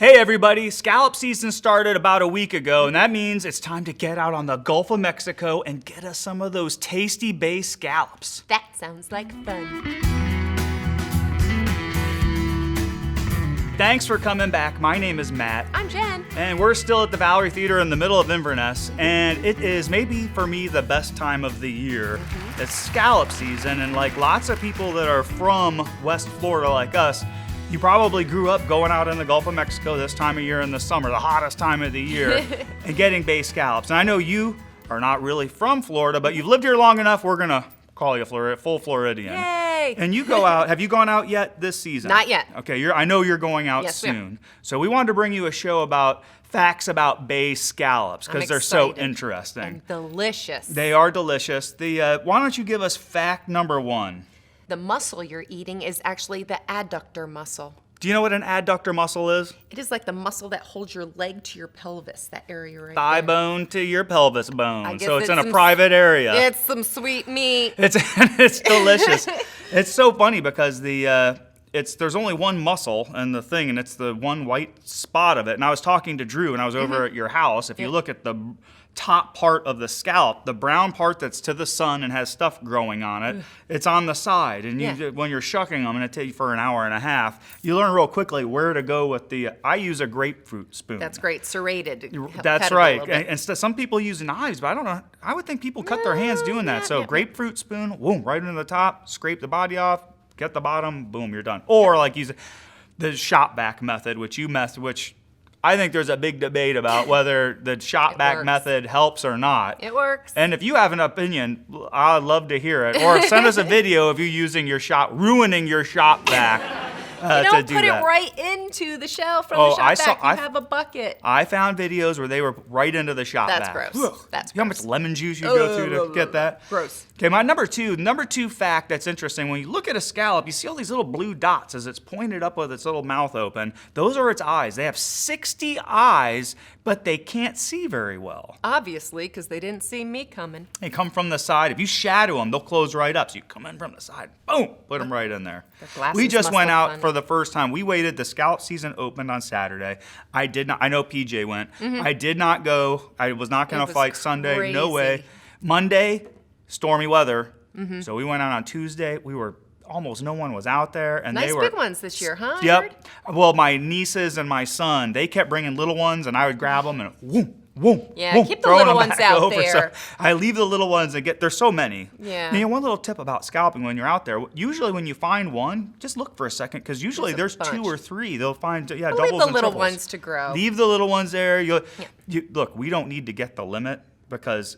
Hey everybody, scallop season started about a week ago, and that means it's time to get out on the Gulf of Mexico and get us some of those tasty bay scallops. That sounds like fun. Thanks for coming back. My name is Matt. I'm Jen. And we're still at the Valerie Theater in the middle of Inverness, and it is maybe for me the best time of the year. It's scallop season, and like lots of people that are from West Florida like us, you probably grew up going out in the Gulf of Mexico this time of year in the summer, the hottest time of the year, and getting bay scallops. And I know you are not really from Florida, but you've lived here long enough, we're gonna call you full Floridian. Yay! And you go out, have you gone out yet this season? Not yet. Okay, I know you're going out Yes, soon. So we wanted to bring you a show about facts about bay scallops, because they're so excited. interesting. And delicious. They are delicious. Why don't you give us fact number one? The muscle you're eating is actually the adductor muscle. Do you know what an adductor muscle is? It is like the muscle that holds your leg to your pelvis, that area right Thigh there. bone to your pelvis bone. I guess So it's in a some- private area. It's some sweet meat. It's delicious. It's so funny because there's only one muscle in the thing, and it's the one white spot of it. And I was talking to Drew, and I was over at your house. If you look at the top part of the scallop, the brown part that's to the sun and has stuff growing on it, it's on the side. And when you're shucking them, and it takes you for an hour and a half, you learn real quickly where to go with I use a grapefruit spoon. That's great, serrated. That's cut it a right. little bit. And some people use knives, but I don't know. I would think people cut their hands doing that. So grapefruit spoon, boom, right into the top, scrape the body off, get the bottom, boom, you're done. Or like use the shop back method, which I think there's a big debate about whether the shop back works. method helps or not. It works. And if you have an opinion, I'd love to hear it. Or send us a video of you using ruining your shop back You to don't do put that. it right into the shell from Oh, the shop I saw- back. You have a bucket. I found videos where they were right into the shop That's back. gross. Ugh. That's You know how much gross. lemon juice you go through to get that? Gross. Okay, my number two fact that's interesting, when you look at a scallop, you see all these little blue dots as it's pointed up with its little mouth open. Those are its eyes. They have 60 eyes, but they can't see very well. Obviously, because they didn't see me coming. They come from the side. If you shadow them, they'll close right up. So you come in from the side, boom, put them right in there. The glasses We just must went look out funny. for the first time. We waited. The scallop season opened on Saturday. I know PJ went. I did not go. I was not going It to was fight Sunday. No way. crazy. Monday, stormy weather. So we went out on Tuesday. No one was out there, and Nice they were big ones this year, huh? I heard? Yep. Well, my nieces and my son, they kept bringing little ones, and I would grab them and whoom, whoom, Yeah, whoom, keep the throwing little them ones back out over. there. So I leave the little ones and there's so many. Yeah. And, one little tip about scalping when you're out there, usually when you find one, just look for a second, because usually there's bunch. 2 or 3. They'll find, We'll doubles leave the and little triples. ones to grow. Leave the little ones there. Look, we don't need to get the limit, because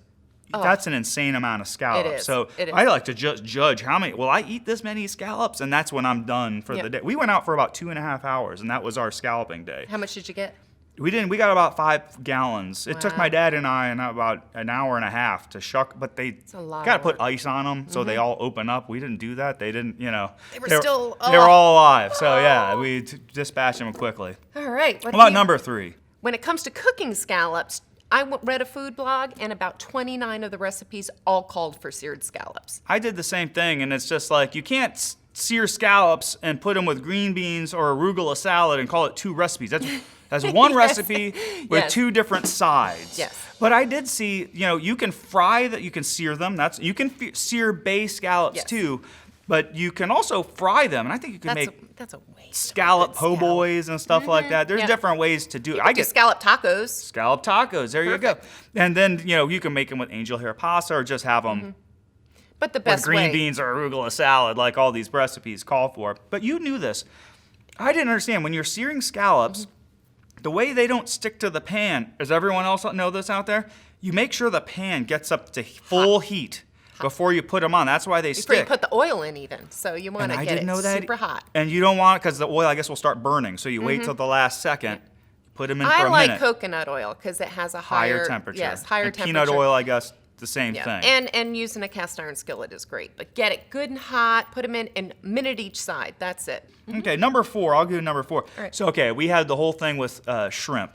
that's an insane amount of scallops. It is. So It is. I like to just judge how many. Will I eat this many scallops? And that's when I'm done for the day. We went out for about 2.5 hours, and that was our scalloping day. How much did you get? We didn't. We got about 5 gallons. It took Wow. my dad and I about an hour and a half to shuck, but they a lot got to of put work. ice on them so they all open up. We didn't do that. They didn't. They were They were all alive. So yeah, we dispatched them quickly. All right. What about number 3? When it comes to cooking scallops, I read a food blog, and about 29 of the recipes all called for seared scallops. I did the same thing, and it's just like you can't sear scallops and put them with green beans or arugula salad and call it 2 recipes. That's one recipe with Yes. 2 different sides. Yes. But I did see, you can fry that. You can sear them. You can sear bay scallops Yes. too, but you can also fry them. And I think you can make That's a waste. scallop po' boys and stuff like that. There's Yeah. different ways to do it. I get scallop tacos. scallop tacos. There you go. And then you can make them with angel hair pasta, or just have them. But the With best green way. beans or arugula salad, like all these recipes call for. But you knew this. I didn't understand. When you're searing scallops, the way they don't stick to the pan, does everyone else know this out there? You make sure the pan gets up to full heat before you put them on. That's why they Before you stick. put the oil in even. So you want And to I get didn't it know that. super hot. And you don't want it, because the oil, I guess, will start burning. So you wait till the last second, put them in for I a like minute. coconut oil because it has a Higher temperature. Yes, higher and temperature. peanut oil, I guess, the same Yeah. thing. And using a cast iron skillet is great. But get it good and hot. Put them in a minute each side. That's it. Okay, number 4. I'll give you number 4. right. So, we had the whole thing with shrimp.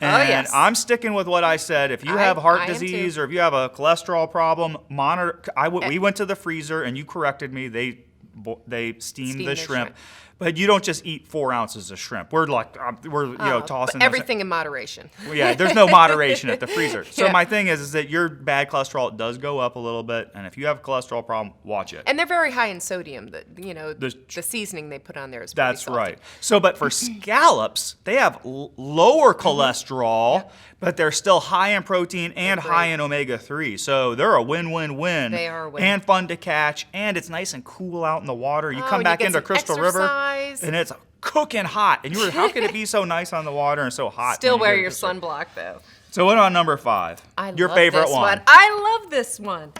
And yes. I'm sticking with what I said. If you have heart I am disease too. or if you have a cholesterol problem, monitor. We went to the freezer, and you corrected me. They steamed the shrimp. But you don't just eat 4 ounces of shrimp. We're like, tossing those- Everything in moderation. Yeah, there's no moderation at the freezer. So Yeah. my thing is that your bad cholesterol does go up a little bit, and if you have a cholesterol problem, watch it. And they're very high in sodium. The seasoning they put on there is pretty That's salty. right. So, but for scallops, they have lower cholesterol, but they're still high in protein and They're high great. in omega-3. So they're a win-win-win. They are a win. And fun to catch, and it's nice and cool out in the water. You Oh, come and you back get into some Crystal exercise. River, and it's cooking hot. And how could it be so nice on the water and so hot? Still when you wear get your to Crystal? sunblock though. So what about number 5? Your love favorite this one? I love this one.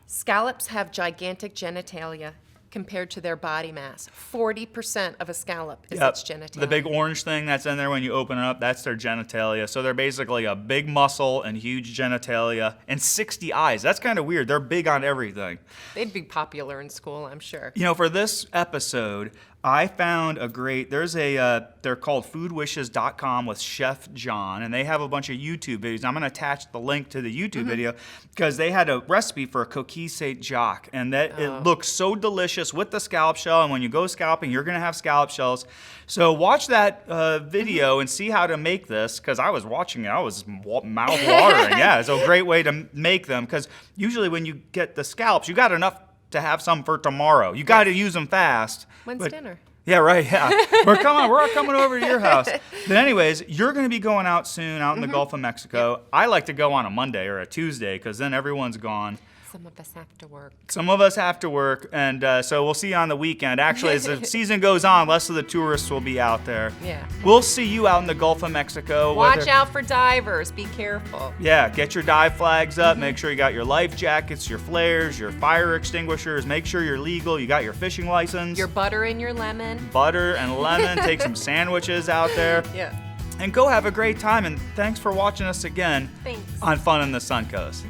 Scallops have gigantic genitalia compared to their body mass. 40% of a scallop is Yep. its genitalia. The big orange thing that's in there when you open it up, that's their genitalia. So they're basically a big muscle and huge genitalia and 60 eyes. That's kind of weird. They're big on everything. They'd be popular in school, I'm sure. For this episode, I found they're called foodwishes.com with Chef John, and they have a bunch of YouTube videos. I'm going to attach the link to the YouTube video because they had a recipe for a coquille Saint-Jacques, and it looks so delicious with the scallop shell, and when you go scalloping, you're going to have scallop shells. So watch that video and see how to make this, because I was watching it. I was mouth watering. Yeah, it's a great way to make them, because usually when you get the scallops, you got enough to have some for tomorrow. You got to use them fast. When's dinner? Yeah, right. Yeah, we're coming over to your house. But anyways, you're going to be going out soon, out in the Gulf of Mexico. I like to go on a Monday or a Tuesday because then everyone's gone. Some of us have to work. Some of us have to work, and so we'll see you on the weekend. Actually, as the season goes on, less of the tourists will be out there. Yeah. We'll see you out in the Gulf of Mexico. Watch out for divers. Be careful. Yeah, get your dive flags up. Make sure you got your life jackets, your flares, your fire extinguishers. Make sure you're legal. You got your fishing license. Your butter and your lemon. Butter and lemon. Take some sandwiches out there. Yeah. And go have a great time. And thanks for watching us again Thanks. on Fun in the Suncoast.